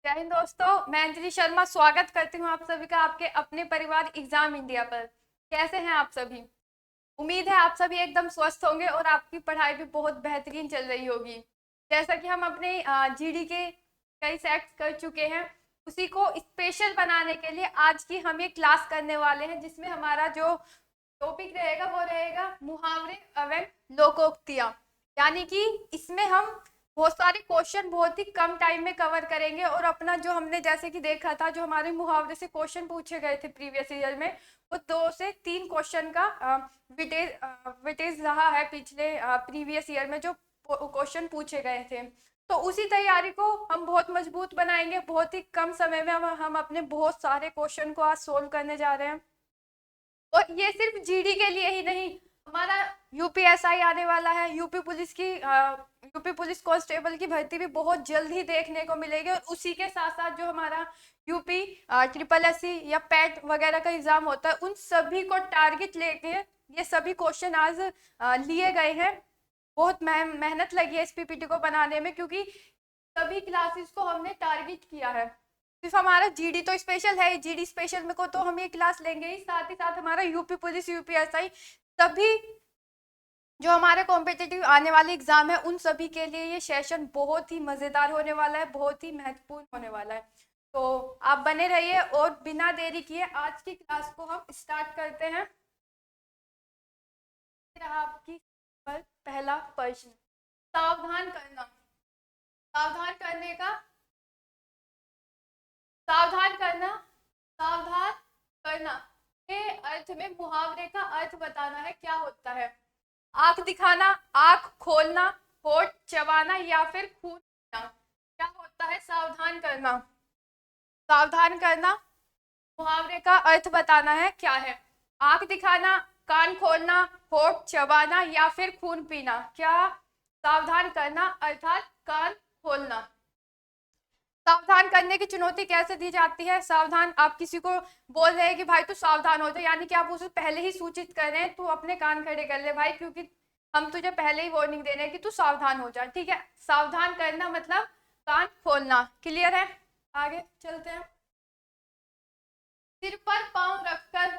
जय हिंद दोस्तों, मैं अंजलि शर्मा स्वागत करती हूँ आप सभी का आपके अपने परिवार एग्जाम इंडिया पर। कैसे हैं आप सभी? उम्मीद है आप सभी एकदम स्वस्थ होंगे और आपकी पढ़ाई भी बहुत बेहतरीन चल रही होगी। जैसा कि हम अपने जीडी के कई सेट्स कर चुके हैं, उसी को स्पेशल बनाने के लिए आज की हम ये क्लास करने वाले हैं, जिसमें हमारा जो टॉपिक रहेगा वो रहेगा मुहावरे एवं लोकोक्तियां। यानी कि इसमें हम बहुत सारे क्वेश्चन बहुत ही कम टाइम में कवर करेंगे और अपना जो हमने जैसे कि देखा था, जो हमारे मुहावरे से क्वेश्चन पूछे गए थे प्रीवियस ईयर में, वो 2 से 3 क्वेश्चन का विटेज विटेज रहा है पिछले प्रीवियस ईयर में जो क्वेश्चन पूछे गए थे। तो उसी तैयारी को हम बहुत मजबूत बनाएंगे। बहुत ही कम समय में हम अपने बहुत सारे क्वेश्चन को आज सोल्व करने जा रहे हैं। और ये सिर्फ जीडी के लिए ही नहीं, हमारा यूपीएसआई आने वाला है। यूपी पुलिस कांस्टेबल की भर्ती भी बहुत जल्द ही देखने को मिलेगी। और उसी के साथ साथ जो हमारा यूपी ट्रिपल एससी या पैट वगैरह का एग्जाम होता है, उन सभी को टारगेट लेके ये सभी क्वेश्चन आज लिए गए हैं। बहुत मेहनत लगी है इस पीपीटी को बनाने में, क्योंकि सभी क्लासेस को हमने टारगेट किया है। सिर्फ हमारा जीडी तो स्पेशल है, जीडी स्पेशल में को तो हम ये क्लास लेंगे ही, साथ ही साथ हमारा यूपी पुलिस यूपीएसआई सभी जो हमारे कॉम्पिटिटिव आने वाले एग्जाम है, उन सभी के लिए ये सेशन बहुत ही मजेदार होने वाला है, बहुत ही महत्वपूर्ण होने वाला है। तो आप बने रहिए और बिना देरी किए आज की क्लास को हम स्टार्ट करते हैं। आपकी पर पहला प्रश्न, सावधान करना। सावधान करने का सावधान करना सावधान करना के अर्थ में मुहावरे का अर्थ बताना है, क्या होता है? आंख दिखाना, आंख खोलना, होठ चबाना या फिर खून पीना। क्या होता है सावधान करना? सावधान करना मुहावरे का अर्थ बताना है, क्या है? आंख दिखाना, कान खोलना, होठ चबाना या फिर खून पीना। क्या? सावधान करना अर्थात कान खोलना। सावधान करने की चुनौती कैसे दी जाती है? सावधान, आप किसी को बोल रहे हैं कि भाई तू सावधान हो जा, यानी कि आप उसे पहले ही सूचित कर रहे हैं, तू अपने कान खड़े कर ले भाई, क्योंकि हम तुझे पहले ही वार्निंग दे रहे हैं कि तू सावधान हो जा। ठीक है, सावधान करना मतलब कान खोलना। क्लियर है? आगे चलते हैं। सिर पर पांव रखकर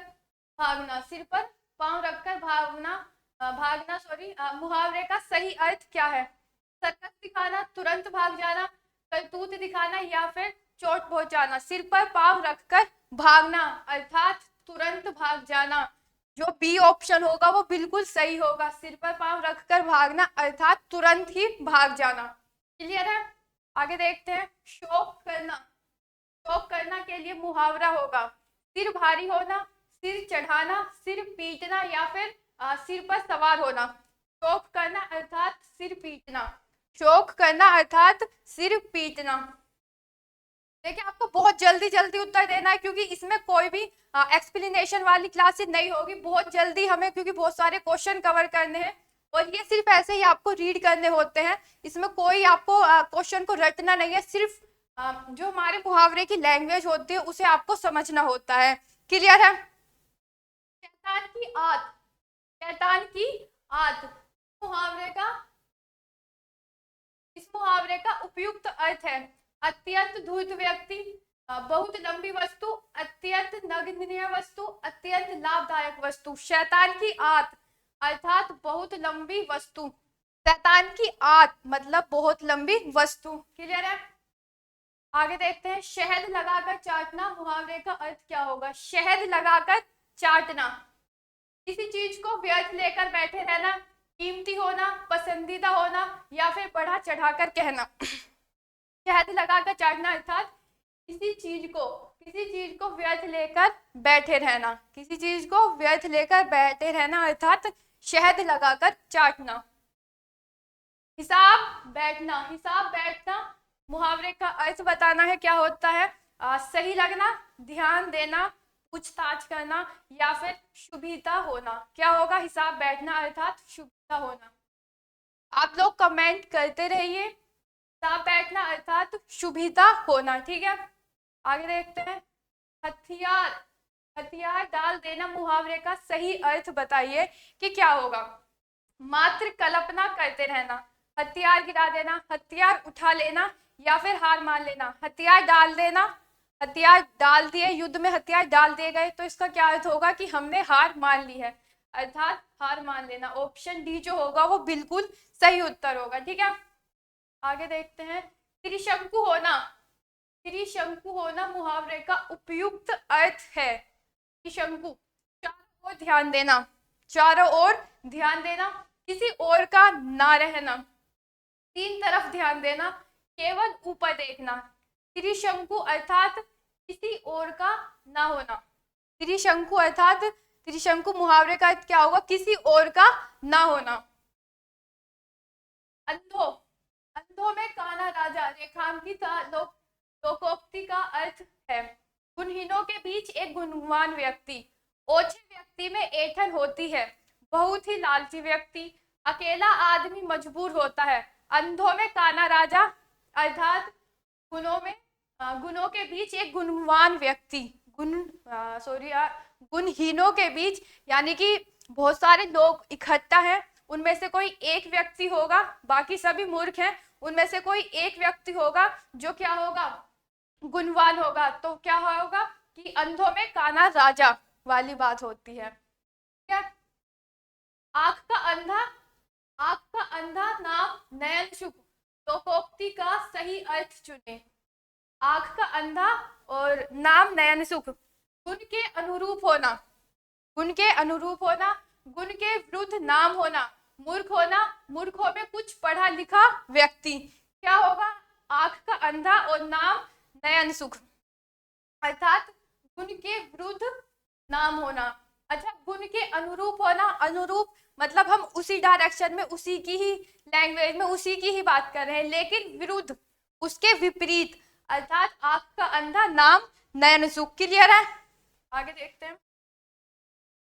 भागना। सिर पर पांव रखकर भागना सॉरी, मुहावरे का सही अर्थ क्या है? सर्कस दिखाना, तुरंत भाग जाना, करतूत दिखाना या फिर चोट पहुंचाना। सिर पर पांव रखकर भागना अर्थात तुरंत भाग जाना। जो बी ऑप्शन होगा वो बिल्कुल सही होगा। सिर पर पांव रखकर भागना अर्थात तुरंत ही भाग जाना। क्लियर है? आगे देखते हैं। शौक करना। शौक करना के लिए मुहावरा होगा सिर भारी होना, सिर चढ़ाना, सिर पीटना या फिर सिर पर सवार होना। शौक करना अर्थात सिर पीटना। शौक करना अर्थात सिर पीटना। देखिए, आपको बहुत जल्दी जल्दी उत्तर देना है, क्योंकि इसमें कोई भी एक्सप्लेनेशन वाली क्लासेस नहीं होगी। बहुत जल्दी हमें, क्योंकि बहुत सारे क्वेश्चन कवर करने हैं और ये सिर्फ ऐसे ही आपको रीड करने होते हैं। इसमें कोई आपको क्वेश्चन को रटना नहीं है, सिर्फ जो हमारे मुहावरे की लैंग्वेज होती है उसे आपको समझना होता है। क्लियर है? शैतान की आत। शैतान की आत मुहावरे का इस मुहावरे का उपयुक्त अर्थ है अत्यंत धूर्त व्यक्ति, बहुत लंबी वस्तु, अत्यंत नगण्य वस्तु, अत्यंत लाभदायक वस्तु। शैतान की आत अर्थात बहुत लंबी वस्तु। शैतान की आत मतलब बहुत लंबी वस्तु। क्लियर है? आगे देखते हैं। शहद लगाकर चाटना मुहावरे का अर्थ क्या होगा? शहद लगाकर चाटना, किसी चीज को व्यर्थ लेकर बैठे रहना, कीमती होना, पसंदीदा होना या फिर बढ़ा चढ़ाकर कहना। शहद लगाकर चाटना अर्थात किसी चीज को व्यर्थ लेकर बैठे रहना। किसी चीज को व्यर्थ लेकर बैठे रहना अर्थात शहद लगाकर चाटना। हिसाब बैठना। हिसाब बैठना मुहावरे का अर्थ बताना है, क्या होता है? सही लगना, ध्यान देना, पूछताछ करना या फिर शुभिता होना। क्या होगा? हिसाब बैठना अर्थात शुभिता होना। आप लोग कमेंट करते रहिए। हिसाब बैठना अर्थात शुभिता होना। ठीक है, आगे देखते हैं। हथियार। हथियार डाल देना मुहावरे का सही अर्थ बताइए कि क्या होगा? मात्र कल्पना करते रहना, हथियार गिरा देना, हथियार उठा लेना या फिर हार मान लेना। हथियार डाल देना, हथियार डाल दिए, युद्ध में हथियार डाल दिए गए, तो इसका क्या अर्थ होगा कि हमने हार मान ली है, अर्थात हार मान लेना। ऑप्शन डी जो होगा वो बिल्कुल सही उत्तर होगा। ठीक है, आगे देखते हैं। त्रिशंकु होना, त्रिशंकु होना मुहावरे का उपयुक्त अर्थ है। त्रिशंकु, चारों ओर ध्यान देना, चारों ओर ध्यान देना, किसी और का ना रहना, तीन तरफ ध्यान देना, केवल ऊपर देखना। त्रिशंकु अर्थात किसी और का ना होना। त्रिशंकु अर्थात, त्रिशंकु मुहावरे का अर्थ क्या होगा? किसी और का ना होना। अंधो, अंधों में काना राजा रेखांकित लोकोक्ति का अर्थ है। गुणहीनों के बीच एक गुणवान व्यक्ति, ओछे व्यक्ति में ऐंठन होती है, बहुत ही लालची व्यक्ति, अकेला आदमी मजबूर होता है। अंधों में काना राजा अर्थात गुणों के बीच एक गुणवान व्यक्ति, गुणहीनों के बीच यानी कि बहुत सारे लोग इकट्ठा हैं, उनमें से कोई एक व्यक्ति होगा, बाकी सभी मूर्ख हैं, उनमें से कोई एक व्यक्ति होगा जो क्या होगा? गुणवान होगा। तो क्या होगा कि अंधों में काना राजा वाली बात होती है। क्या? आंख का अंधा, आंख का अंधा नाम नयन शुभ, लोकोक्ति का सही अर्थ चुने। आंख का अंधा और नाम नयन सुख, गुण के अनुरूप होना, गुण के अनुरूप होना, गुण के विरुद्ध नाम होना, मूर्ख होना, मूर्खों में कुछ पढ़ा लिखा व्यक्ति। क्या होगा? आंख का अंधा और नाम नयन सुख, अर्थात गुण के विरुद्ध नाम होना। अच्छा, गुण के अनुरूप होना, अनुरूप मतलब हम उसी डायरेक्शन में, उसी की ही लैंग्वेज में, उसी की ही बात कर रहे हैं, लेकिन विरुद्ध, उसके विपरीत, अर्थात आंख का अंधा नाम नयन सुख। क्लियर है? आगे देखते हैं।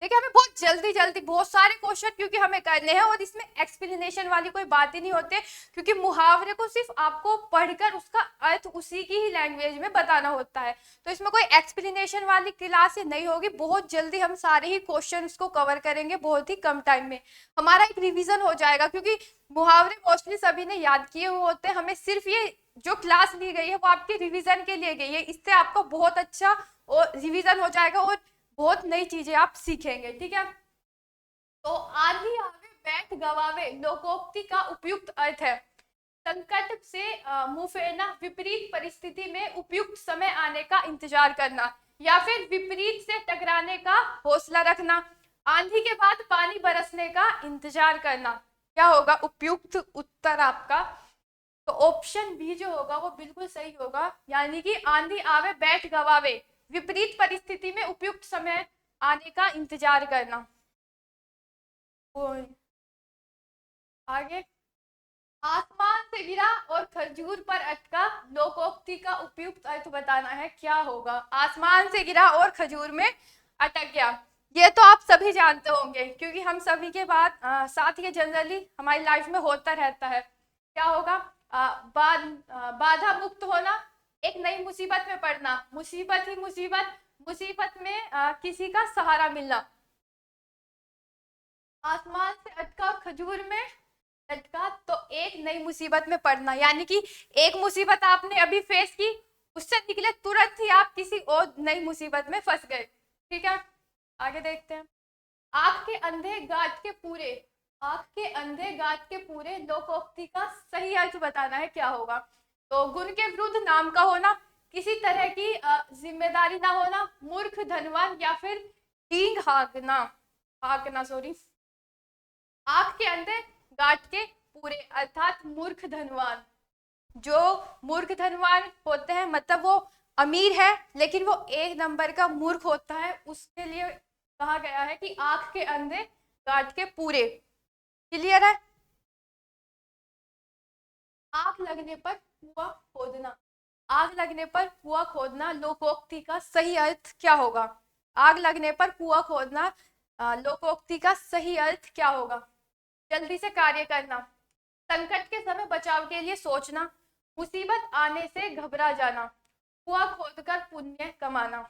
देखिए, हमें बहुत जल्दी जल्दी बहुत सारे क्वेश्चन क्योंकि हमें करने हैं, और इसमें एक्सप्लेनेशन वाली कोई बात ही नहीं होती, क्योंकि मुहावरे को सिर्फ आपको पढ़कर उसका अर्थ उसी की ही लैंग्वेज में बताना होता है, तो इसमें कोई एक्सप्लेनेशन वाली क्लास नहीं होगी। बहुत जल्दी हम सारे ही क्वेश्चन को कवर करेंगे, बहुत ही कम टाइम में हमारा एक रिविजन हो जाएगा, क्योंकि मुहावरे मोस्टली सभी ने याद किए हुए होते हैं। हमें सिर्फ ये जो क्लास ली गई है वो आपके रिविजन के लिए गई है, इससे आपका बहुत अच्छा और रिविजन हो जाएगा और बहुत नई चीजें आप सीखेंगे। ठीक है, तो आंधी आवे बैठ गवावे लोकोक्ति का उपयुक्त अर्थ है संकट से मुंह फेरना, विपरीत परिस्थिति में उपयुक्त समय आने का इंतजार करना, या फिर विपरीत से टकराने का हौसला रखना, आंधी के बाद पानी बरसने का इंतजार करना। क्या होगा उपयुक्त उत्तर आपका? तो ऑप्शन बी जो होगा वो बिल्कुल सही होगा, यानी कि आंधी आवे बैठ गवावे, विपरीत परिस्थिति में उपयुक्त समय आने का इंतजार करना। आगे, आसमान से गिरा और खजूर पर अटका लोकोक्ति का उपयुक्त अर्थ बताना है। क्या होगा? आसमान से गिरा और खजूर में अटक गया, ये तो आप सभी जानते होंगे, क्योंकि हम सभी के साथ ये जनरली हमारी लाइफ में होता रहता है। क्या होगा? बाधा मुक्त होना, एक नई मुसीबत में पड़ना, मुसीबत ही मुसीबत, मुसीबत में किसी का सहारा मिलना। आसमान से अटका खजूर में लटका, तो एक नई मुसीबत में पड़ना, यानी कि एक मुसीबत आपने अभी फेस की, उससे निकले तुरंत ही आप किसी और नई मुसीबत में फंस गए। ठीक है, आगे देखते हैं। आंख के अंधे गांठ के पूरे, आंख के अंधे गांठ के पूरे लोकोक्ति का सही अर्थ बताना है। क्या होगा? तो गुण के विरुद्ध नाम का होना, किसी तरह की जिम्मेदारी ना होना, मूर्ख धनवान, या फिर डींग हाँकना सॉरी। आंख के अंधे गांठ के पूरे अर्थात मूर्ख धनवान। जो मूर्ख धनवान होते हैं मतलब वो अमीर है लेकिन वो एक नंबर का मूर्ख होता है, उसके लिए कहा गया है कि आंख के अंधे गांठ के पूरे। क्लियर है? आग लगने पर कुआं खोदना, आग लगने पर कुआं खोदना लोकोक्ति का सही अर्थ क्या होगा? आग लगने पर कुआं खोदना लोकोक्ति का सही अर्थ क्या होगा? जल्दी से कार्य करना, संकट के समय बचाव के लिए सोचना, मुसीबत आने से घबरा जाना, कुआं खोदकर पुण्य कमाना।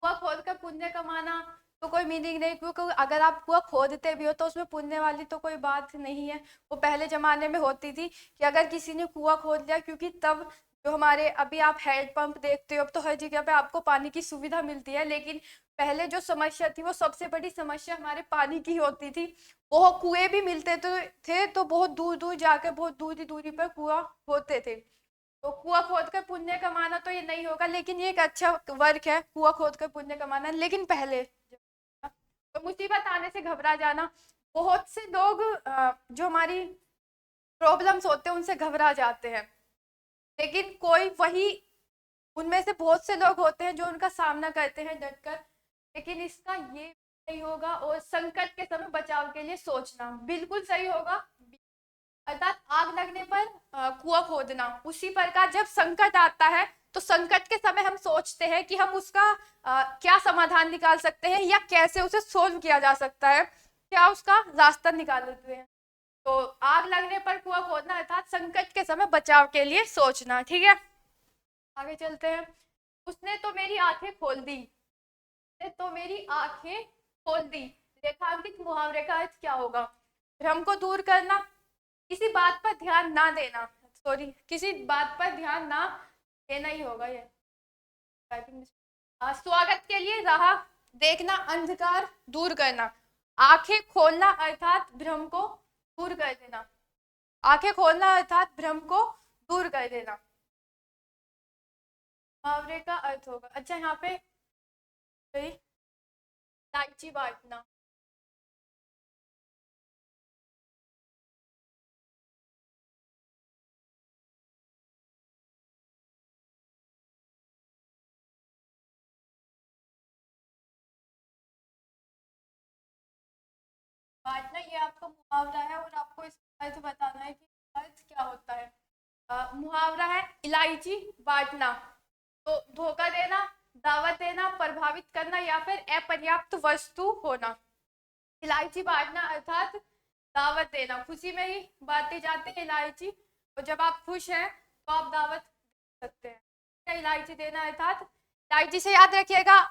कुआं खोदकर पुण्य कमाना तो कोई मीनिंग नहीं, क्योंकि अगर आप कुआं खोदते भी हो तो उसमें पुण्य वाली तो कोई बात नहीं है। वो पहले जमाने में होती थी कि अगर किसी ने कुआं खोद लिया, क्योंकि तब जो हमारे अभी आप हैंडपंप देखते हो, अब तो हर जगह पे आपको पानी की सुविधा मिलती है, लेकिन पहले जो समस्या थी वो सबसे बड़ी समस्या हमारे पानी की होती थी। वो कुएं भी मिलते थे तो बहुत दूर दूर जाके बहुत दूरी दूरी पर कुआं होते थे। तो कुआं खोद कर पुण्य कमाना तो ये नहीं होगा, लेकिन ये एक अच्छा वर्क है कुआं खोद कर पुण्य कमाना। लेकिन पहले तो मुसीबत आने से घबरा जाना, बहुत से लोग जो हमारी प्रॉब्लम्स होते हैं उनसे घबरा जाते हैं, लेकिन कोई वही उनमें से बहुत से लोग होते हैं जो उनका सामना करते हैं डटकर। लेकिन इसका ये नहीं होगा, और संकट के समय बचाव के लिए सोचना बिल्कुल सही होगा। अर्थात आग लगने पर कुआं खोदना, उसी प्रकार जब संकट आता है तो संकट के समय हम सोचते हैं कि हम उसका क्या समाधान निकाल सकते हैं या कैसे उसे सोल्व किया जा सकता है, क्या उसका रास्ता निकाल लेते हैं। तो आग लगने पर कुआं खोदना अर्थात संकट के समय बचाव के लिए सोचना। ठीक है, आगे चलते हैं। उसने तो मेरी आंखें खोल दी, उसने तो मेरी आंखें खोल दी। रेखांकित मुहावरे का अर्थ क्या होगा? भ्रम को दूर करना, किसी बात पर ध्यान ना देना, सॉरी किसी बात पर ध्यान ना देना ही होगा ये। स्वागत के लिए राह देखना, अंधकार दूर करना। आंखें खोलना अर्थात भ्रम को दूर कर देना, आंखें खोलना अर्थात भ्रम को दूर कर देना। मुहावरे का अर्थ होगा, अच्छा यहाँ पे इलायची बांटना। बांटना ये आपका मुहावरा है, और आपको इसका अर्थ बताना है कि अर्थ क्या होता है। मुहावरा है इलायची बांटना, तो धोखा देना, दावत देना, प्रभावित करना या फिर अपर्याप्त वस्तु होना। इलायची बांटना अर्थात दावत देना, खुशी में ही बांटी जाती है इलायची, और जब आप खुश हैं तो आप दावत दे सकते हैं। इलायची देना अर्थात, इलायची से याद रखिएगा,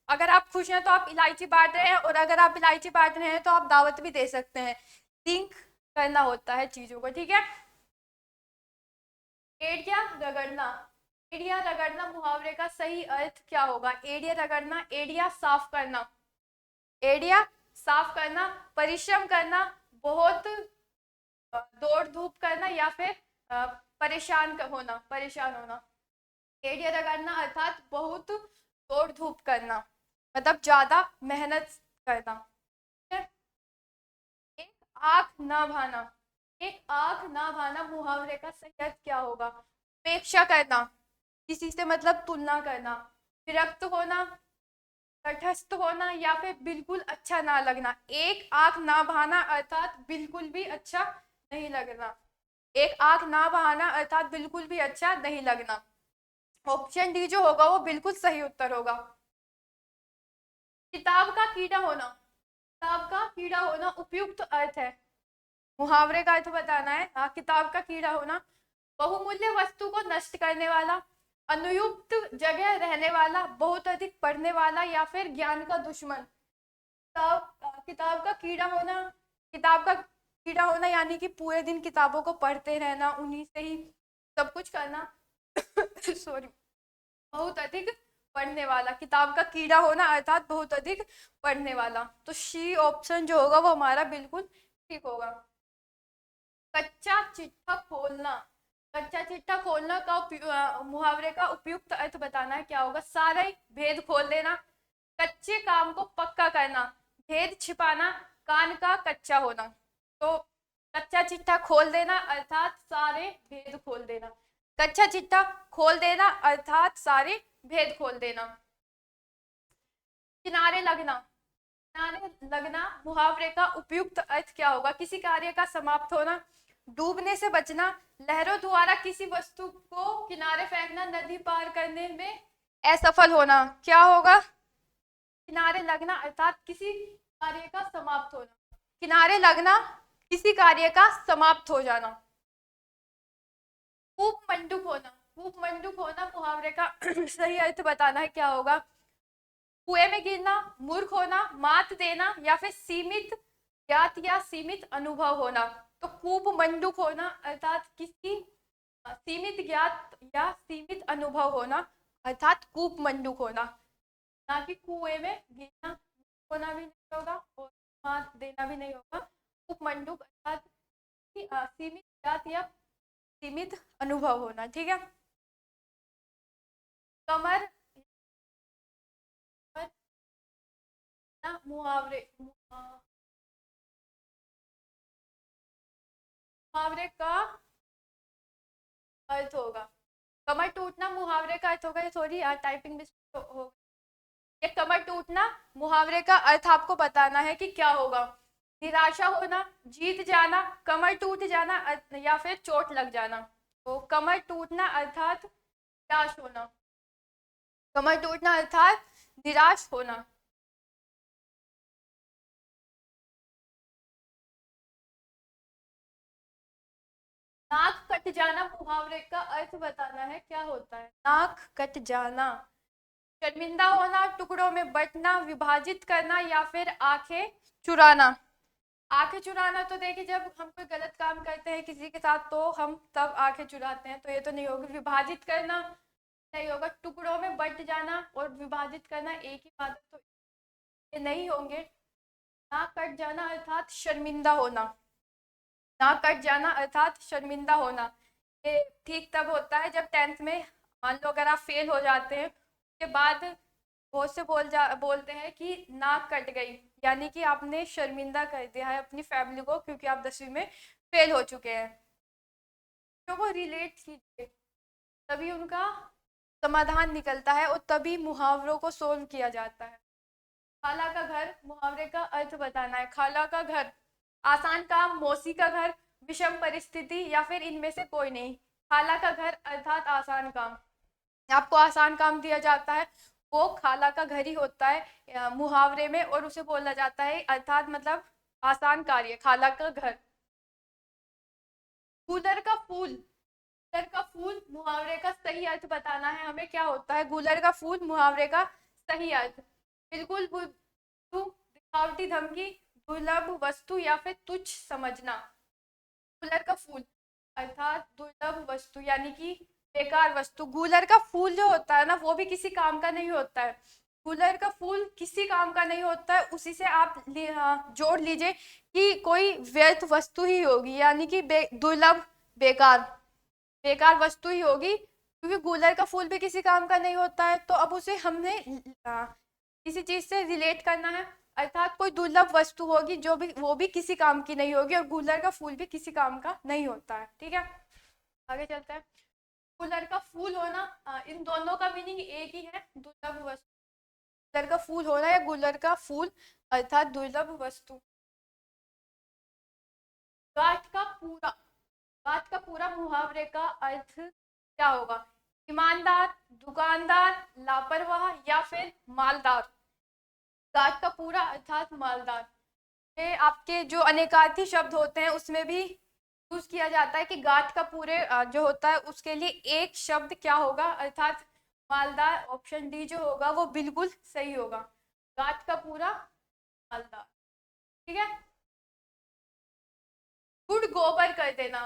अगर आप खुश हैं तो आप इलायची बांट रहे हैं, और अगर आप इलायची बांट रहे हैं तो आप दावत भी दे सकते हैं। थिंक करना होता है चीजों को। ठीक है, एड़िया रगड़ना, एड़िया रगड़ना मुहावरे का सही अर्थ क्या होगा? एड़िया रगड़ना, एड़िया साफ करना, एड़िया साफ करना, परिश्रम करना, बहुत दौड़ धूप करना या फिर होना, परेशान होना। एड़िया रगड़ना अर्थात बहुत दौड़ धूप करना, मतलब ज्यादा मेहनत करना। ठीक है? एक आंख ना भाना, एक आंख ना भाना मुहावरे का सही अर्थ क्या होगा? उपेक्षा करना, किसी से मतलब तुलना करना, विरक्त होना, तटस्थ होना या फिर बिल्कुल अच्छा ना लगना। एक आंख ना बहाना अर्थात बिल्कुल भी अच्छा नहीं लगना, एक आंख ना बहाना अर्थात बिल्कुल भी अच्छा नहीं लगना। ऑप्शन डी जो होगा वो बिल्कुल सही उत्तर होगा। किताब का कीड़ा होना, किताब का कीड़ा होना उपयुक्त अर्थ है, मुहावरे का अर्थ बताना है। हाँ, किताब का कीड़ा होना, बहुमूल्य वस्तु को नष्ट करने वाला, अनुयुक्त जगह रहने वाला, बहुत अधिक पढ़ने वाला या फिर ज्ञान का दुश्मन। किताब का कीड़ा होना, किताब का कीड़ा होना यानी कि पूरे दिन किताबों को पढ़ते रहना, उन्हीं से ही सब कुछ करना। सॉरी, बहुत अधिक पढ़ने वाला, किताब का कीड़ा होना अर्थात बहुत अधिक पढ़ने वाला। तो सी ऑप्शन जो होगा वो हमारा बिल्कुल ठीक होगा। कच्चा चिट्ठा खोलना, कच्चा चिट्ठा खोलना का मुहावरे का उपयुक्त अर्थ बताना है क्या होगा? सारे भेद खोल देना, कच्चे काम को पक्का करना, भेद छिपाना, कान का कच्चा होना। तो कच्चा चिट्ठा खोल देना अर्थात सारे भेद खोल देना, कच्चा चिट्ठा खोल देना अर्थात सारे भेद खोल देना। किनारे लगना, किनारे लगना मुहावरे का उपयुक्त अर्थ क्या होगा? किसी कार्य का समाप्त होना, डूबने से बचना, लहरों द्वारा किसी वस्तु को किनारे फेंकना, नदी पार करने में असफल होना। क्या होगा? किनारे लगना अर्थात किसी कार्य का समाप्त होना, किनारे लगना किसी कार्य का समाप्त हो जाना। खूब मंडूक होना, खूब मंडूक होना मुहावरे का सही अर्थ बताना है क्या होगा? कुएं में गिरना, मूर्ख होना, मात देना, या फिर सीमित ज्ञात या सीमित अनुभव होना। तो कूप मंडूक होना अर्थात किसकी सीमित ज्ञात या सीमित अनुभव होना, अर्थात कूप मंडूक होना। ना कि कुएं में गिरना, होना भी नहीं होगा और मात देना भी नहीं होगा। कूप मंडूक अर्थात सीमित ज्ञात या सीमित अनुभव होना। ठीक है। कमर ना मुहावरे, मुहावरे का अर्थ होगा। कमर टूटना मुहावरे का अर्थ होगा। ये थोड़ी टाइपिंग मिस्टेक हो। ये कमर टूटना मुहावरे का अर्थ आपको बताना है कि क्या होगा। निराशा होना, जीत जाना, कमर टूट जाना या फिर चोट लग जाना। तो कमर टूटना अर्थात निराश होना, कमर टूटना अर्थात निराश होना। नाक कट जाना मुहावरे का अर्थ बताना है क्या होता है। नाक कट जाना, शर्मिंदा होना, टुकड़ों में बंटना, विभाजित करना, या फिर आंखें चुराना। आंखें चुराना तो देखिए जब हम कोई गलत काम करते हैं किसी के साथ तो हम तब आंखें चुराते हैं, तो ये तो नहीं होगा। विभाजित करना नहीं होगा। टुकड़ों में बंट जाना और विभाजित करना एक ही बात है, तो ये नहीं होंगे। नाक कट जाना अर्थात शर्मिंदा होना, नाक कट जाना अर्थात शर्मिंदा होना। ये ठीक तब होता है जब 10th में मान लो अगर आप फेल हो जाते हैं, उसके बाद बहुत से बोलते हैं कि नाक कट गई, यानी कि आपने शर्मिंदा कर दिया है अपनी फैमिली को क्योंकि आप 10वीं में फेल हो चुके हैं। तो वो रिलेट कीजिए, तभी उनका समाधान निकलता है और तभी मुहावरों को सोल्व किया जाता है। खाला का घर मुहावरे का अर्थ बताना है। खाला का घर आसान काम, मौसी का घर विषम परिस्थिति, या फिर इनमें से कोई नहीं। खाला का घर अर्थात आसान काम, आपको आसान काम दिया जाता है, वो खाला का घर ही होता है मुहावरे में, और उसे बोला जाता है अर्थात मतलब आसान कार्य, खाला का घर। गूलर का फूल, गूलर का फूल मुहावरे का सही अर्थ बताना है हमें क्या होता है। गूलर का फूल मुहावरे का सही अर्थ बिल्कुल बुद्धू, दिखावटी धमकी, दुर्लभ वस्तु, या फिर तुच्छ समझना। गूलर का फूल अर्थात दुर्लभ वस्तु यानी कि बेकार वस्तु। गूलर का फूल जो होता है ना वो भी किसी काम का नहीं होता है। गूलर का फूल किसी काम का नहीं होता है, उसी से आप जोड़ लीजिए कि कोई व्यर्थ वस्तु ही होगी, यानी कि दुर्लभ, बेकार, बेकार वस्तु ही होगी, क्योंकि गूलर का फूल भी किसी काम का नहीं होता है। तो अब उसे हमने किसी चीज से रिलेट करना है, अर्थात कोई दुर्लभ वस्तु होगी जो भी वो भी किसी काम की नहीं होगी, और गूलर का फूल भी किसी काम का नहीं होता है। ठीक है, आगे चलते हैं। गूलर का फूल होना, इन दोनों का मीनिंग एक ही है, दुर्लभ वस्तु। गूलर का फूल होना या गूलर का फूल अर्थात दुर्लभ वस्तु। गांठ का पूरा, गांठ का पूरा मुहावरे का अर्थ क्या होगा। ईमानदार, दुकानदार, लापरवाह, या फिर मालदार। गांठ का पूरा अर्थात मालदार। ये आपके जो अनेकार्थी शब्द होते हैं उसमें भी यूज किया जाता है कि गांठ का पूरे जो होता है उसके लिए एक शब्द क्या होगा अर्थात मालदार। ऑप्शन डी जो होगा वो बिल्कुल सही होगा, गांठ का पूरा मालदार। ठीक है। गुड़ गोबर कर देना,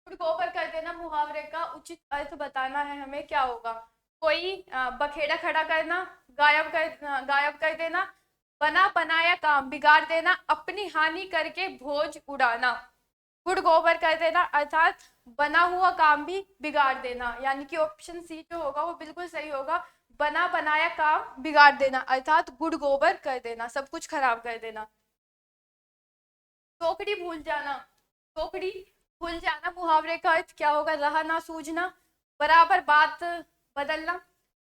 गुड़ गोबर कर देना मुहावरे का उचित अर्थ बताना है हमें क्या होगा। कोई बखेड़ा खड़ा करना, गायब कर देना, बना बनाया काम बिगाड़ देना, अपनी हानि करके भोज उड़ाना। गुड़ गोबर कर देना अर्थात बना हुआ काम भी बिगाड़ देना, यानी कि ऑप्शन सी जो होगा वो बिल्कुल सही होगा। बना बनाया काम बिगाड़ देना अर्थात गुड़ गोबर कर देना, सब कुछ खराब कर देना। चौकड़ी भूल जाना, चौकड़ी भूल जाना मुहावरे का अर्थ क्या होगा। रहा ना सूझना, बराबर बात बदलना,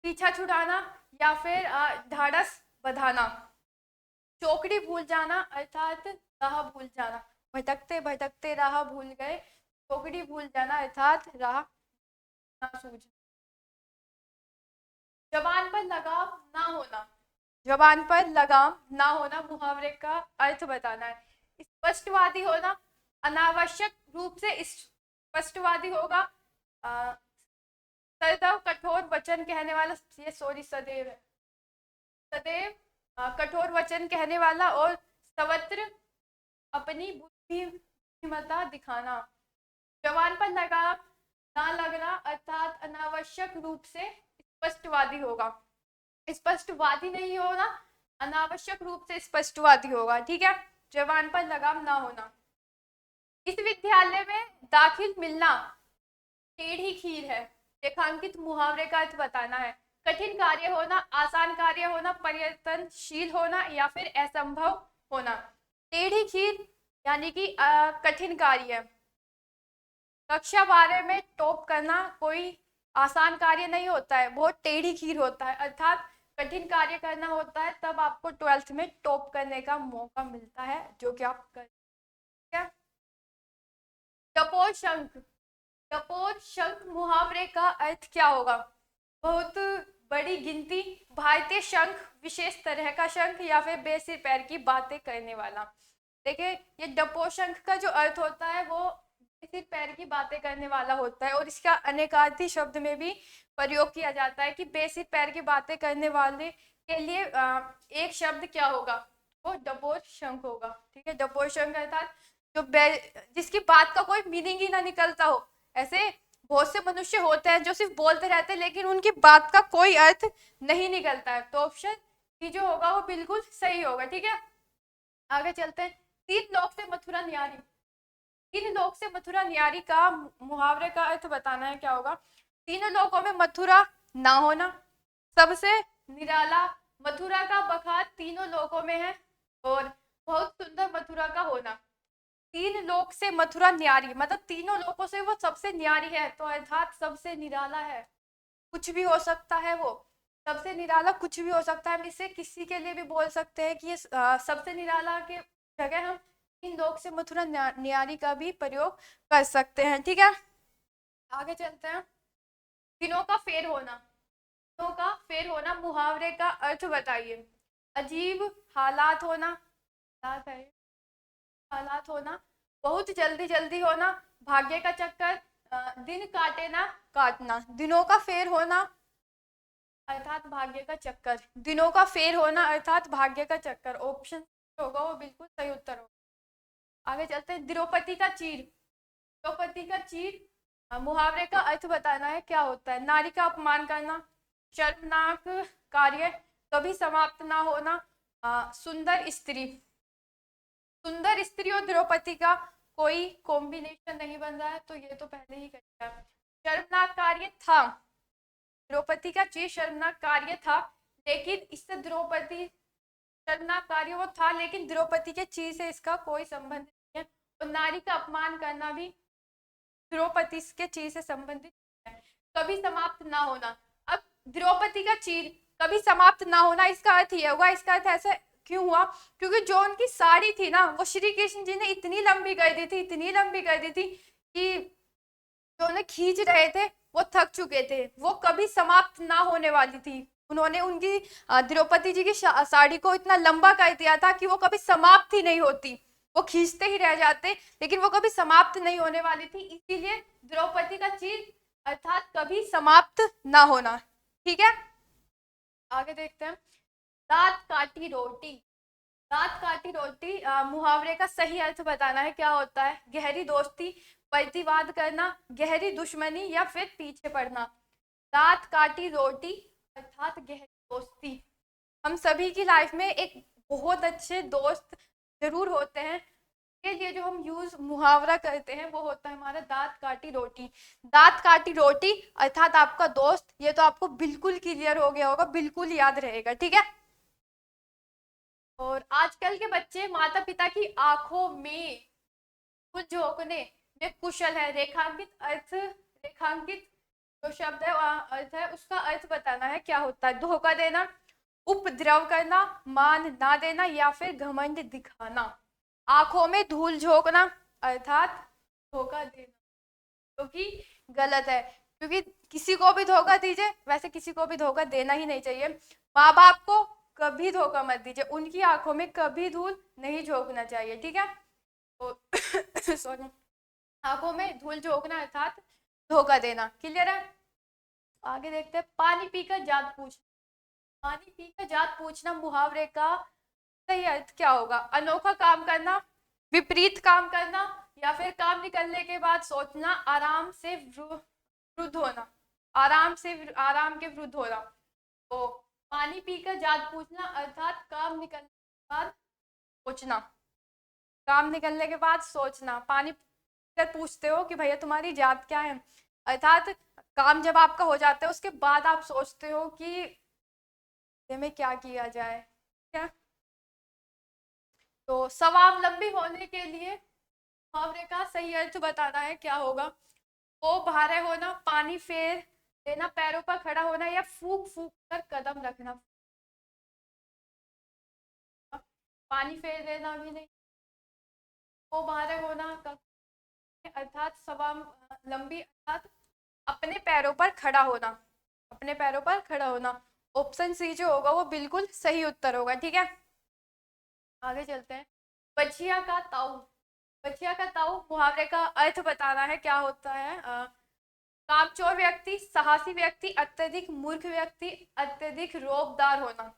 पीछा छुड़ाना, या फिर ढाढ़स बधाना। चौकड़ी भूल जाना अर्थात राह भूल जाना, भटकते भटकते राह भूल गए। चौकड़ी भूल जाना अर्थात राह ना सूझना। जबान पर लगाम ना होना, जबान पर लगाम ना होना मुहावरे का अर्थ बताना है। स्पष्टवादी होना, अनावश्यक रूप से स्पष्टवादी होगा। सदैव कठोर वचन कहने वाला, ये सॉरी सदैव है। सदैव कठोर वचन कहने वाला और सर्वत्र अपनी बुद्धिमत्ता दिखाना। जवान पर लगाम ना लगना अर्थात अनावश्यक रूप से स्पष्टवादी होगा। स्पष्टवादी नहीं होना, अनावश्यक रूप से स्पष्टवादी होगा, ठीक है। जवान पर लगाम ना होना। इस विद्यालय में दाखिल मिलना टेढ़ी खीर है। रेखांकित मुहावरे का अर्थ बताना है। कठिन कार्य होना, आसान कार्य होना, परिवर्तनशील होना या फिर असंभव होना। टेढ़ी खीर यानी कि कठिन कार्य। कक्षा 12 में टॉप करना कोई आसान कार्य नहीं होता है, बहुत टेढ़ी खीर होता है, अर्थात कठिन कार्य करना होता है, तब आपको 12th में टॉप करने का मौका मिलता है, जो कि आप कर। टपोर शंख। टपोर शंख मुहावरे का अर्थ क्या होगा? बहुत बड़ी गिनती, भारतीय शंख, विशेष तरह का शंख या फिर बेसिर पैर की बातें करने वाला। देखिए ये डपोर शंख का जो अर्थ होता है वो बेसिर पैर की बातें करने वाला होता है, और इसका अनेकार्थी शब्द में भी प्रयोग किया जाता है कि बेसिर पैर की बातें करने वाले के लिए एक शब्द क्या होगा, वो डपोर शंख होगा, ठीक है। डपोर शंख अर्थात जो जिसकी बात का कोई मीनिंग ही ना निकलता हो। ऐसे बहुत से मनुष्य होते हैं जो सिर्फ बोलते रहते हैं लेकिन उनकी बात का कोई अर्थ नहीं निकलता है। तो ऑप्शन सी जो होगा वो बिल्कुल सही होगा, ठीक है। आगे चलते हैं। 3 लोक से मथुरा न्यारी। 3 लोक से मथुरा न्यारी का मुहावरे का अर्थ बताना है, क्या होगा? तीनों लोकों में मथुरा ना होना, सबसे निराला मथुरा का बखान तीनों लोकों में है, और बहुत सुंदर मथुरा का होना। 3 लोक से मथुरा न्यारी मतलब तीनों लोकों से वो सबसे न्यारी है, तो अर्थात सबसे निराला है, कुछ भी हो सकता है, वो सबसे निराला कुछ भी हो सकता है। हम इसे किसी के लिए भी बोल सकते हैं कि ये सबसे निराला के जगह हम 3 लोक से मथुरा न्यारी का भी प्रयोग कर सकते हैं, ठीक है। आगे चलते हैं। दिनों का फेर होना। दिनों का फेर होना मुहावरे का अर्थ बताइए। अजीब हालात होना, हालात है, हालात होना, बहुत जल्दी जल्दी होना, भाग्य का चक्कर, दिन काटे ना काटना। दिनों का फेर होना अर्थात भाग्य का चक्कर। दिनों का फेर होना अर्थात भाग्य का चक्कर। ऑप्शन होगा वो बिल्कुल सही उत्तर होगा। आगे चलते हैं। द्रौपदी का चीर। द्रौपदी का चीर मुहावरे का अर्थ बताना है, क्या होता है? नारी का अपमान करना, शर्मनाक कार्य, कभी समाप्त ना होना, सुंदर स्त्री। सुंदर स्त्री और द्रौपदी का कोई कॉम्बिनेशन नहीं बन रहा है, तो ये तो पहले ही कह दिया। शर्मनाक कार्य था, द्रौपदी का चीज शर्मनाक कार्य था, लेकिन इससे द्रौपदी शर्मनाक कार्य वो था लेकिन द्रौपदी के चीज से इसका कोई संबंध नहीं है। और नारी का अपमान करना भी द्रौपदी के चीज से संबंधित है। कभी समाप्त ना होना। अब द्रौपदी का चीर कभी समाप्त ना होना, इसका अर्थ ये होगा, इसका अर्थ ऐसा क्यों हुआ? क्योंकि जो उनकी साड़ी थी ना, वो श्री कृष्ण जी ने इतनी लंबी कर दी थी, इतनी लंबी कर दी थी कि जो उन्हें खींच रहे थे वो थक चुके थे, वो कभी समाप्त ना होने वाली थी। उन्होंने उनकी द्रौपदी जी की साड़ी को इतना लंबा कर दिया था कि वो कभी समाप्त ही नहीं होती, वो खींचते ही रह जाते, लेकिन वो कभी समाप्त नहीं होने वाली थी। इसीलिए द्रौपदी का चीर अर्थात कभी समाप्त ना होना, ठीक है। आगे देखते हैं। दांत काटी रोटी। दांत काटी रोटी मुहावरे का सही अर्थ बताना है, क्या होता है? गहरी दोस्ती, प्रतिवाद करना, गहरी दुश्मनी या फिर पीछे पड़ना। दांत काटी रोटी अर्थात गहरी दोस्ती। हम सभी की लाइफ में एक बहुत अच्छे दोस्त जरूर होते हैं, के लिए जो हम यूज मुहावरा करते हैं वो होता है हमारा दांत काटी रोटी। दांत काटी रोटी अर्थात आपका दोस्त, ये तो आपको बिल्कुल क्लियर हो गया होगा, बिल्कुल याद रहेगा, ठीक है। और आजकल के बच्चे माता पिता की आंखों में कुछ झोंकने में कुशल है। रेखांकित अर्थ, रेखांकित जो शब्द है अर्थ है, उसका अर्थ बताना है, क्या होता है? धोखा देना, उपद्रव करना, मान ना देना या फिर घमंड दिखाना। आंखों में धूल झोंकना अर्थात धोखा देना, जो कि गलत है, क्योंकि किसी को भी धोखा दीजिए, वैसे किसी को भी धोखा देना ही नहीं चाहिए। माँ बाप को कभी धोखा मत दीजिए, उनकी आंखों में कभी धूल नहीं झोंकना चाहिए, ठीक है। तो सॉरी, आंखों में धूल झोंकना अर्थात धोखा देना, क्लियर है। आगे देखते हैं। पानी पीकर जात पूछ। पानी पी कर जात पूछना मुहावरे का सही अर्थ क्या होगा? अनोखा काम करना, विपरीत काम करना, या फिर काम निकलने के बाद सोचना, वृद्ध होना, आराम के वृद्ध होना। तो पानी पीकर जात पूछना अर्थात काम निकलने के बाद सोचना, काम निकलने के बाद सोचना। पानी पीकर पूछते हो कि भैया तुम्हारी जात क्या है, अर्थात काम जब आपका हो जाता है उसके बाद आप सोचते हो कि में क्या किया जाए। क्या? तो स्वावलंबी होने के लिए मुहावरे का सही अर्थ बताना है, क्या होगा? वो भारे होना, पानी फेर देना, पैरों पर खड़ा होना, या फूक फूक कर कदम रखना। पानी फेर देना भी नहीं, वो भारे होना अर्थात स्वावलंबी अर्थात अपने पैरों पर खड़ा होना, अपने पैरों पर खड़ा होना। ऑप्शन सी जो होगा वो बिल्कुल सही उत्तर होगा। ठीक है, आगे चलते हैं। बछिया का ताऊ, बछिया का ताऊ मुहावरे का अर्थ बताना है, क्या होता है? कामचोर व्यक्ति, साहसी व्यक्ति, अत्यधिक मूर्ख व्यक्ति, अत्यधिक रोबदार होना।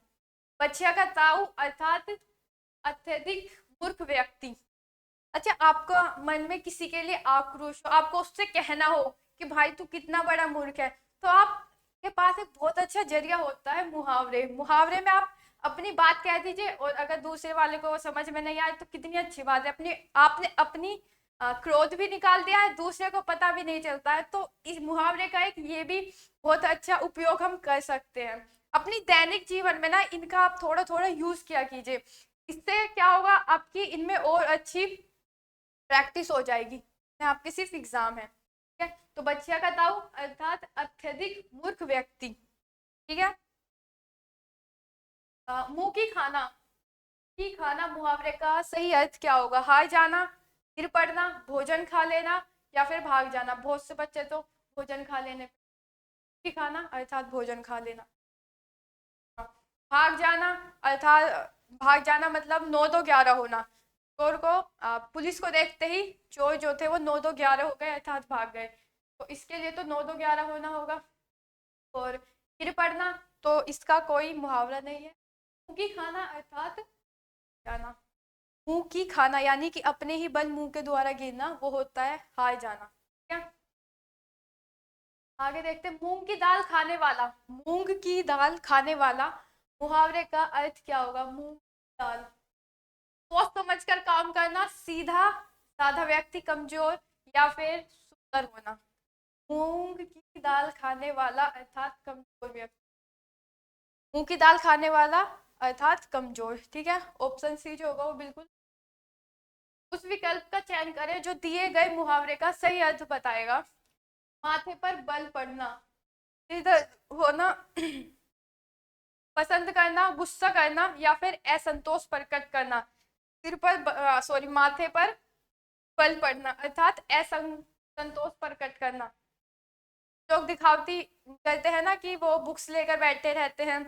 बछिया का ताऊ अर्थात अत्यधिक मूर्ख व्यक्ति। अच्छा, आपका मन में किसी के लिए आक्रोश हो, आपको उससे कहना हो कि भाई तू कितना बड़ा मूर्ख है, तो आपके पास एक बहुत अच्छा जरिया होता है मुहावरे। मुहावरे में आप अपनी बात कह दीजिए, और अगर दूसरे वाले को समझ में नहीं आए तो कितनी अच्छी बात है, अपनी आपने अपनी क्रोध भी निकाल दिया है, दूसरे को पता भी नहीं चलता है। तो इस मुहावरे का एक ये भी बहुत अच्छा उपयोग हम कर सकते हैं अपनी दैनिक जीवन में ना। इनका आप थोड़ा थोड़ा यूज किया कीजिए, इससे क्या होगा, आपकी इनमें और अच्छी प्रैक्टिस हो जाएगी। आपके सिर्फ एग्जाम है। ठीक है, तो बच्चिया का ताऊ अर्थात अत्यधिक मूर्ख व्यक्ति। ठीक है, मुंह की खाना, की खाना मुहावरे का सही अर्थ क्या होगा? हार जाना, गिर पड़ना, भोजन खा लेना, या फिर भाग जाना। बहुत से बच्चे तो भोजन खा लेने की खाना अर्थात भोजन खा लेना। भाग जाना अर्थात भाग जाना मतलब 9-2-11 होना। चोर को पुलिस को देखते ही चोर जो थे वो 9-2-11 हो गए अर्थात भाग गए। तो इसके लिए तो 9-2-11 होना होगा। और गिर पड़ना तो इसका कोई मुहावरा नहीं है। मुंह की खाना अर्थात जाना, मुंह की खाना यानी कि अपने ही बल मुंह के द्वारा गिरना, वो होता है हार जाना। क्या? आगे देखते हैं। मूंग की दाल खाने वाला, मूंग की दाल खाने वाला मुहावरे का अर्थ क्या होगा? मूंग की दाल, सोच समझ कर काम करना, सीधा साधा व्यक्ति, कमजोर, या फिर सुंदर होना। मूंग की दाल खाने वाला अर्थात कमजोर व्यक्ति, मूंग की दाल खाने वाला अर्थात कमजोर। ठीक है, ऑप्शन सी जो होगा वो बिल्कुल। उस विकल्प का चयन करें जो दिए गए मुहावरे का सही अर्थ बताएगा। माथे पर बल पड़ना, इधर होना, पसंद करना, गुस्सा करना, या फिर असंतोष प्रकट करना। सिर पर सॉरी माथे पर बल पड़ना अर्थात असंतोष प्रकट करना। लोग दिखावटी करते हैं ना कि वो बुक्स लेकर बैठे रहते हैं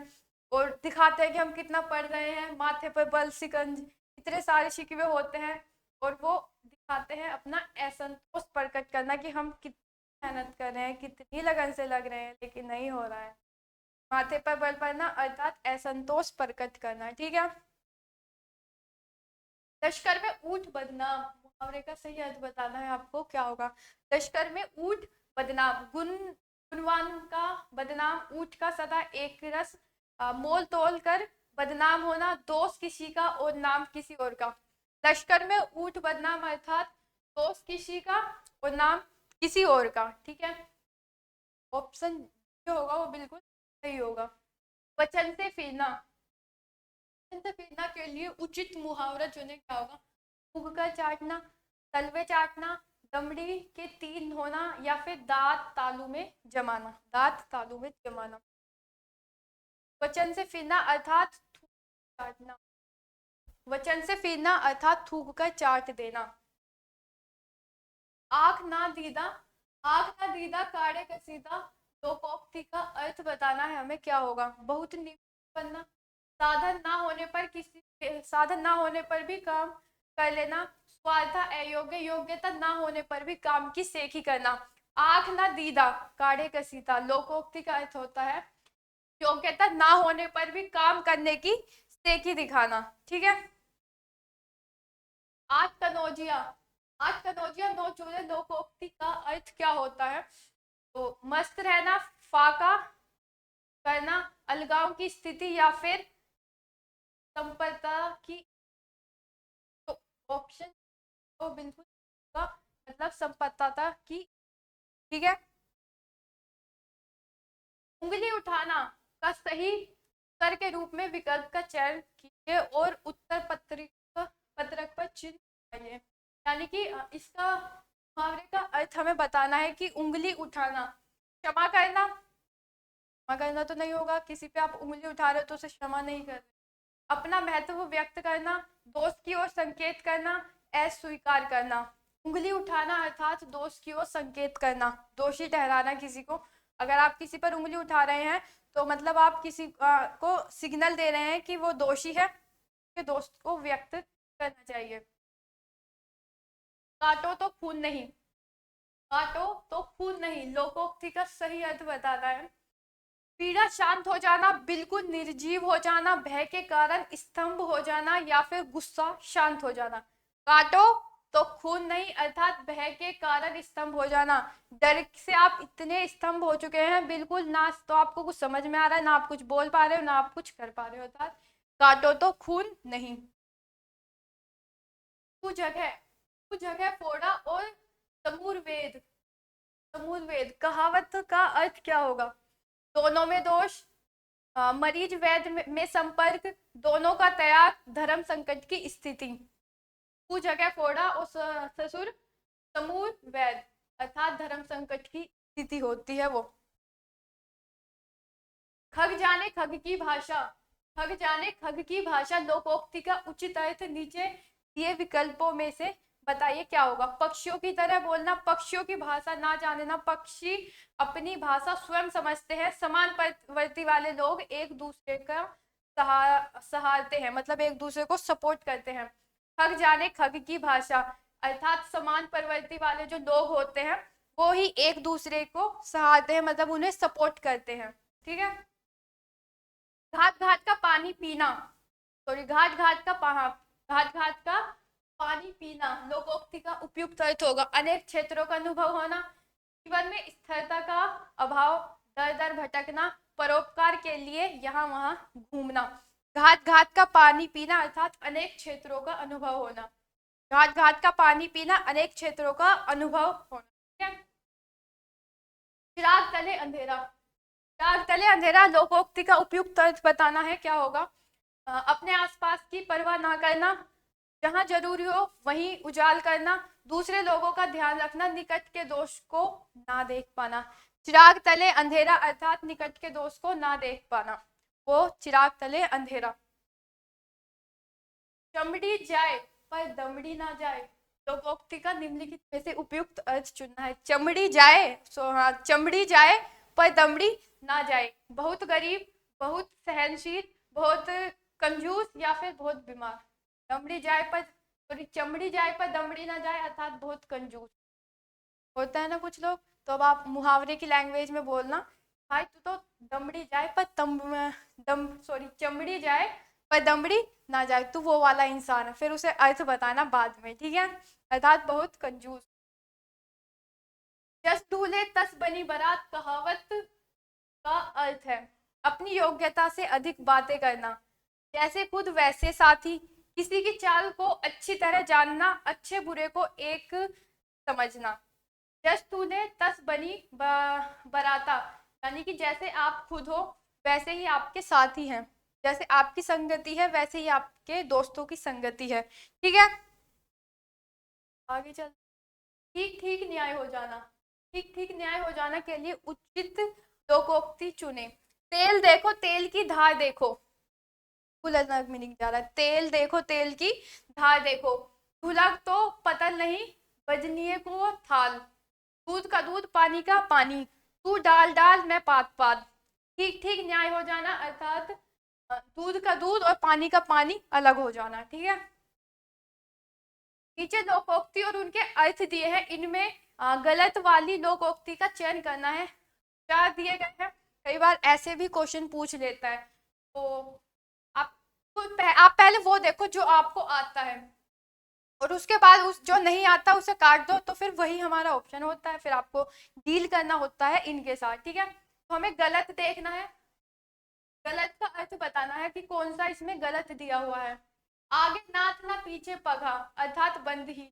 और दिखाते हैं कि हम कितना पढ़ रहे हैं, माथे पर बल, शिकंज, इतने सारे शिकवे होते हैं, और वो दिखाते हैं अपना असंतोष प्रकट करना कि हम कितनी मेहनत कर रहे हैं, कितनी लगन से लग रहे हैं, लेकिन नहीं हो रहा है। माथे पर बल पड़ना अर्थात असंतोष प्रकट करना। ठीक है, लश्कर में ऊंट बदनाम मुहावरे का सही अर्थ बताना है आपको, क्या होगा? लश्कर में ऊंट बदनाम, गुणवान का बदनाम, ऊंट का सदा एक रस, मोल तोल कर बदनाम होना, दोस्त किसी का और नाम किसी और का। लश्कर में ऊंट बदनाम अर्थात दोस्त किसी का और नाम किसी और का। ठीक है, ऑप्शन जो होगा वो बिल्कुल सही होगा। वचन से फिरना, वचन से फिरना के लिए उचित मुहावरा चुने, क्या होगा? फूंक कर चाटना, तलवे चाटना, दमड़ी के तीन होना, या फिर दांत तालू में जमाना, दांत तालू में जमाना। वचन से फिरना अर्थात थूक चाटना, वचन से फिरना अर्थात थूक कर चाट देना। आंख ना दीदा, आंख ना दीदा काढ़े कसीदा, लोकोक्ति का अर्थ बताना है हमें, क्या होगा? बहुत निपुण बनना, साधन ना होने पर साधन ना होने पर भी काम कर लेना, स्वार्थ अयोग्य, योग्यता ना होने पर भी काम की सेखी करना। आंख ना दीदा काढ़े कसीदा, लोकोक्ति का अर्थ होता है योग्यता ना होने पर भी काम करने की सेकी दिखाना। ठीक है। आठ कनौजिया। आठ कनौजिया नौ चूल्हे लोकोक्ति का अर्थ क्या होता है? तो मस्त रहना, फाका करना, अलगाव की स्थिति, या फिर संपन्नता की। तो ऑप्शन तो बिल्कुल का मतलब संपन्नता की। ठीक है। उंगली उठाना का सही उत्तर के रूप में विकल्प का चयन कीजिए और उत्तर पत्रक पर चिन्ह लगाइए। यानी कि इसका मुहावरे का अर्थ हमें बताना है कि उंगली उठाना, क्षमा करना। क्षमा करना तो नहीं होगा, किसी पे आप उंगली उठा रहे हो तो उसे क्षमा नहीं कर रहे। अपना महत्व व्यक्त करना, दोस्त की ओर संकेत करना, अस्वीकार करना। उंगली उठाना अर्थात दोस्त की ओर संकेत करना, दोषी ठहराना किसी को। अगर आप किसी पर उंगली उठा रहे हैं तो मतलब आप किसी को सिग्नल दे रहे हैं कि वो दोषी है, कि दोस्त को व्यक्त करना चाहिए। काटो तो खून नहीं। काटो तो खून नहीं लोकोक्ति का सही अर्थ बताता है। पीड़ा शांत हो जाना, बिल्कुल निर्जीव हो जाना, भय के कारण स्तंभ हो जाना, या फिर गुस्सा शांत हो जाना। काटो तो खून नहीं अर्थात भय के कारण स्तंभ हो जाना। डर से आप इतने स्तंभ हो चुके हैं, बिल्कुल ना तो आपको कुछ समझ में आ रहा है, ना आप कुछ बोल पा रहे हो, ना आप कुछ कर पा रहे हो, अर्थात काटो तो खून नहीं। तू जगह फोड़ा और समूर वेद। समूर वेद कहावत का अर्थ क्या होगा? दोनों में दोष, मरीज वैद्य में संपर्क, दोनों का त्याग, धर्म संकट की स्थिति। तू जगह फोड़ा और ससुर समूह वैद्य अर्थात धर्म संकट की स्थिति होती है वो। खग जाने खग की भाषा। खग जाने खग की भाषा लोकोक्ति का उचित अर्थ नीचे दिए विकल्पों में से बताइए क्या होगा? पक्षियों की तरह बोलना, पक्षियों की भाषा ना जानना, पक्षी अपनी भाषा स्वयं समझते हैं, समान प्रवृत्ति वाले लोग एक दूसरे का सहारते हैं, मतलब एक दूसरे को सपोर्ट करते हैं। खग जाने खग की भाषा अर्थात समान प्रवृत्ति वाले जो लोग होते हैं वो ही एक दूसरे को सहारते हैं, मतलब उन्हें सपोर्ट करते हैं। ठीक है। घाट घाट का पानी पीना, सॉरी घाट घाट का घाट घाट का पानी पीना लोकोक्ति का उपयुक्त अर्थ होगा। अनेक क्षेत्रों का अनुभव होना, जीवन में स्थिरता का अभाव, दर दर भटकना, परोपकार के लिए यहाँ वहां घूमना। घाट घाट का पानी पीना अर्थात अनेक क्षेत्रों का अनुभव होना। घाट घाट का पानी पीना, अनेक क्षेत्रों का अनुभव होना। ठीक है। चिराग तले अंधेरा। चिराग तले अंधेरा लोकोक्ति का उपयुक्त अर्थ बताना है क्या होगा? अपने आसपास की परवाह ना करना, जहां जरूरी हो वहीं उजाल करना, दूसरे लोगों का ध्यान रखना, निकट के दोष को ना देख पाना। चिराग तले अंधेरा अर्थात निकट के दोष को ना देख पाना, वो चिराग तले अंधेरा। चमड़ी जाए पर दमड़ी ना जाए लोकोक्ति का निम्नलिखित में से उपयुक्त अर्थ चुनना है। चमड़ी जाए, हाँ, चमड़ी जाए पर दमड़ी ना जाए, बहुत गरीब, बहुत सहनशील, बहुत कंजूस, या फिर बहुत बीमार। दमड़ी जाए पर, सॉरी, चमड़ी जाए पर दमड़ी ना जाए अर्थात बहुत कंजूस होता है ना कुछ लोग। तो अब आप मुहावरे की लैंग्वेज में बोलना, भाई तू तो दमड़ी जाए पर सॉरी, चमड़ी जाए पर दमड़ी ना जाए, तू वो वाला इंसान है, फिर उसे अर्थ बताना बाद में। ठीक है। अर्थात बहुत कंजूस। जस दूल्हे तस बनी बारात कहावत का अर्थ है अपनी योग्यता से अधिक बातें करना, जैसे खुद वैसे साथी, किसी की चाल को अच्छी तरह जानना, अच्छे बुरे को एक समझना। जस तूने तस बनी बराता, यानी कि जैसे आप खुद हो वैसे ही आपके साथी हैं, जैसे आपकी संगति है वैसे ही आपके दोस्तों की संगति है। ठीक है। आगे चल। ठीक ठीक न्याय हो जाना। ठीक ठीक न्याय हो जाना के लिए उचित लोकोक्ति चुने। तेल देखो तेल की धार देखो, फुल अलग मीनिंग जा रहा है। तेल देखो तेल की धार देखो, धुला तो पतल नहीं, बजनिए को थाल, दूध का दूध पानी का पानी, तू डाल डाल मैं पात पात। ठीक ठीक न्याय हो जाना अर्थात दूध का दूध और पानी का पानी अलग हो जाना। ठीक है। नीचे लोकोक्ति और उनके अर्थ दिए हैं, इनमें गलत वाली लोकोक्ति का चयन करना है। चार दिए गए हैं। कई बार ऐसे भी क्वेश्चन पूछ लेता है। तो आप पहले वो देखो जो आपको आता है, और उसके बाद उस जो नहीं आता उसे काट दो, तो फिर वही हमारा ऑप्शन होता है, फिर आपको डील करना होता है इनके साथ, ठीक है। तो हमें गलत देखना है, गलत का अर्थ बताना है कि कौन सा इसमें गलत दिया हुआ है। आगे नाथ ना पीछे पगा अर्थात बंधहीन,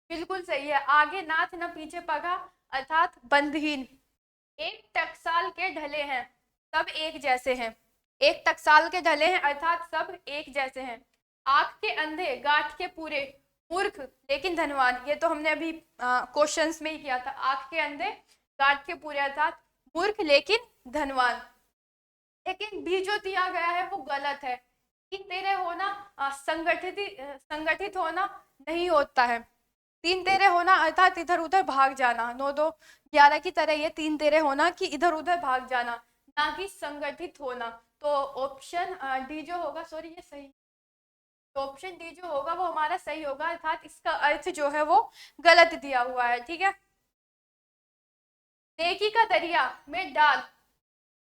बिल्कुल सही है, आगे नाथ ना पीछे पगा अर्थात बंधहीन। एक टकसाल के ढले हैं सब एक जैसे हैं, एक टकसाल के ढले हैं अर्थात सब एक जैसे हैं। आंख के अंधे गांठ के पूरे मूर्ख लेकिन धनवान, ये तो हमने अभी क्वेश्चंस में ही किया था। आंख के अंधे गांठ के पूरे अर्थात मूर्ख लेकिन धनवान। लेकिन भी जो दिया गया है वो गलत है कि तेरे होना संगठित होना नहीं होता है। तीन तेरे होना अर्थात इधर उधर भाग जाना, 9 2 11 की तरह ये तीन तेरे होना कि इधर उधर भाग जाना, ना कि संगठित होना। तो ऑप्शन डी जो होगा, सॉरी ये सही, तो ऑप्शन डी जो होगा वो हमारा सही होगा, अर्थात इसका अर्थ जो है वो गलत दिया हुआ है, ठीक है। नेकी का दरिया में डाल,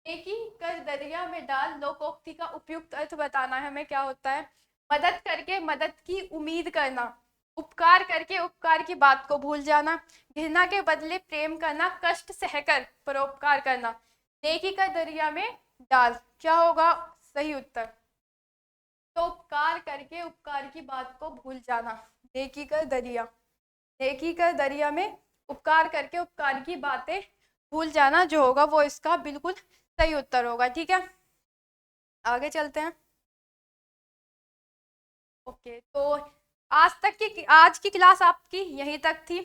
नेकी कर दरिया में डाल लोकोक्ति का उपयुक्त अर्थ बताना है हमें, क्या होता है। मदद करके मदद की उम्मीद करना, उपकार करके उपकार की बात को भूल जाना, घृणा के बदले प्रेम करना, कष्ट सहकर परोपकार करना। नेकी का दरिया में डाल क्या होगा सही उत्तर, तो उपकार करके उपकार की बात को भूल जाना। नेकी का दरिया, नेकी का दरिया में उपकार करके उपकार की बातें भूल जाना जो होगा वो इसका बिल्कुल सही उत्तर होगा, ठीक है। आगे चलते हैं। ओके, तो आज की क्लास आपकी यहीं तक थी।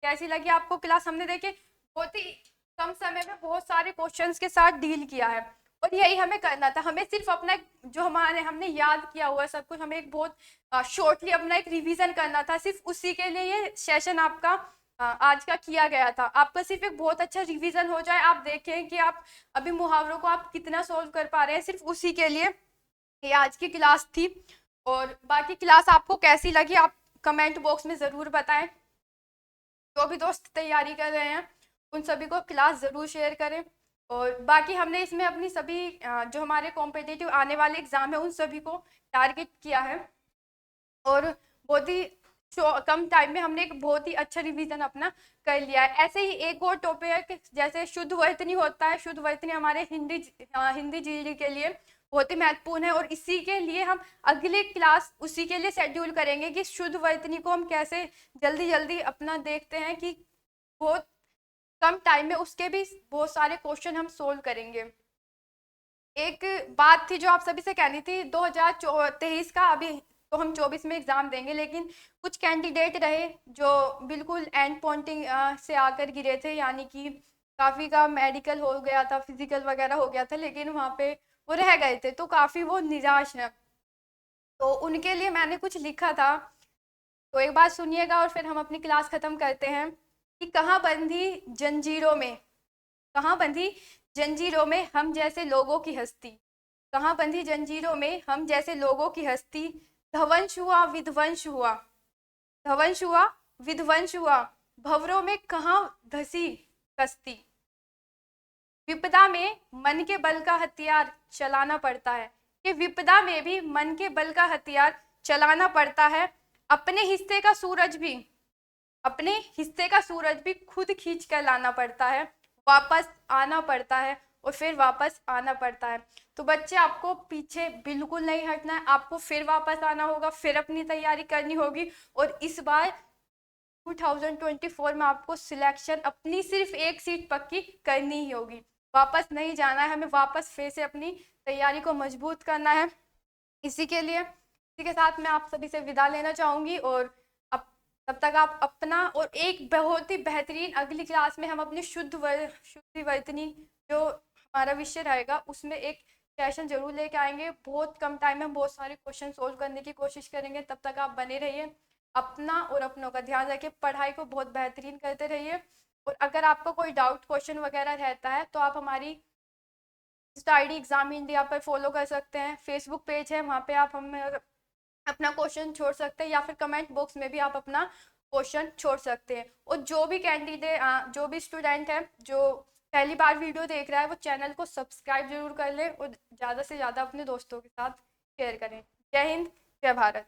कैसी लगी आपको क्लास, हमने देखे बहुत ही कम समय में बहुत सारे क्वेश्चंस के साथ डील किया है, और यही हमें करना था। हमें सिर्फ अपना जो हमने याद किया हुआ है सब कुछ, हमें एक बहुत शॉर्टली अपना एक रिवीजन करना था, सिर्फ उसी के लिए ये सेशन आपका आज का किया गया था। आपका सिर्फ एक बहुत अच्छा रिवीजन हो जाए, आप देखें कि आप अभी मुहावरों को आप कितना सोल्व कर पा रहे हैं, सिर्फ उसी के लिए ये आज की क्लास थी। और बाकी क्लास आपको कैसी लगी आप कमेंट बॉक्स में ज़रूर बताएं। जो भी दोस्त तैयारी कर रहे हैं उन सभी को क्लास ज़रूर शेयर करें। और बाकी हमने इसमें अपनी सभी जो हमारे कॉम्पिटिटिव आने वाले एग्ज़ाम है उन सभी को टारगेट किया है, और बहुत ही कम टाइम में हमने एक बहुत ही अच्छा रिवीजन अपना कर लिया है। ऐसे ही एक और टॉपिक जैसे शुद्ध वर्तनी होता है, शुद्ध वर्तनी हमारे हिंदी जीडी के लिए बहुत ही महत्वपूर्ण है, और इसी के लिए हम अगले क्लास उसी के लिए शेड्यूल करेंगे कि शुद्ध वर्तनी को हम कैसे जल्दी जल्दी अपना देखते हैं कि बहुत कम टाइम में उसके भी बहुत सारे क्वेश्चन हम सोल्व करेंगे। एक बात थी जो आप सभी से कहनी थी, 2023 का अभी तो हम 24 में एग्ज़ाम देंगे, लेकिन कुछ कैंडिडेट रहे जो बिल्कुल एंड पॉइंटिंग से आकर गिरे थे, यानी कि काफ़ी का मेडिकल हो गया था, फिजिकल वगैरह हो गया था, लेकिन वहाँ पे वो रह गए थे, तो काफ़ी वो निराश हैं। तो उनके लिए मैंने कुछ लिखा था, तो एक बार सुनिएगा और फिर हम अपनी क्लास ख़त्म करते हैं। कि कहाँ बंधी जंजीरों में, कहाँ बंधी जंजीरों में हम जैसे लोगों की हस्ती, कहाँ बंधी जंजीरों में हम जैसे लोगों की हस्ती, ध्वंस हुआ विध्वंस हुआ, ध्वंस हुआ विध्वंस हुआ, भंवरों में कहाँ धसी कश्ती। विपदा में मन के बल का हथियार चलाना पड़ता है, कि विपदा में भी मन के बल का हथियार चलाना पड़ता है। अपने हिस्से का सूरज भी, अपने हिस्से का सूरज भी खुद खींच कर लाना पड़ता है, वापस आना पड़ता है, और फिर वापस आना पड़ता है। तो बच्चे आपको पीछे बिल्कुल नहीं हटना है, आपको फिर वापस आना होगा, फिर अपनी तैयारी करनी होगी, और इस बार 2024 में आपको सिलेक्शन अपनी सिर्फ एक सीट पक्की करनी ही होगी। वापस नहीं जाना है, हमें वापस फिर से अपनी तैयारी को मजबूत करना है। इसी के लिए इसी के साथ मैं आप सभी से विदा लेना चाहूँगी, और अब तब तक आप अपना, और एक बहुत ही बेहतरीन अगली क्लास में हम अपनी शुद्ध वर्तनी जो हमारा विषय रहेगा उसमें एक सेशन जरूर लेके आएंगे। बहुत कम टाइम में हम बहुत सारे क्वेश्चन सोल्व करने की कोशिश करेंगे। तब तक आप बने रहिए, अपना और अपनों का ध्यान रखिए, पढ़ाई को बहुत बेहतरीन करते रहिए। और अगर आपको कोई डाउट क्वेश्चन वगैरह रहता है तो आप हमारी आईडी एग्जाम इंडिया पर फॉलो कर सकते हैं, फेसबुक पेज है, वहाँ पे आप हमें अपना क्वेश्चन छोड़ सकते हैं, या फिर कमेंट बॉक्स में भी आप अपना क्वेश्चन छोड़ सकते हैं। और जो भी कैंडिडेट जो भी स्टूडेंट है जो पहली बार वीडियो देख रहा है वो चैनल को सब्सक्राइब जरूर कर ले और ज़्यादा से ज़्यादा अपने दोस्तों के साथ शेयर करें। जय हिंद, जय भारत।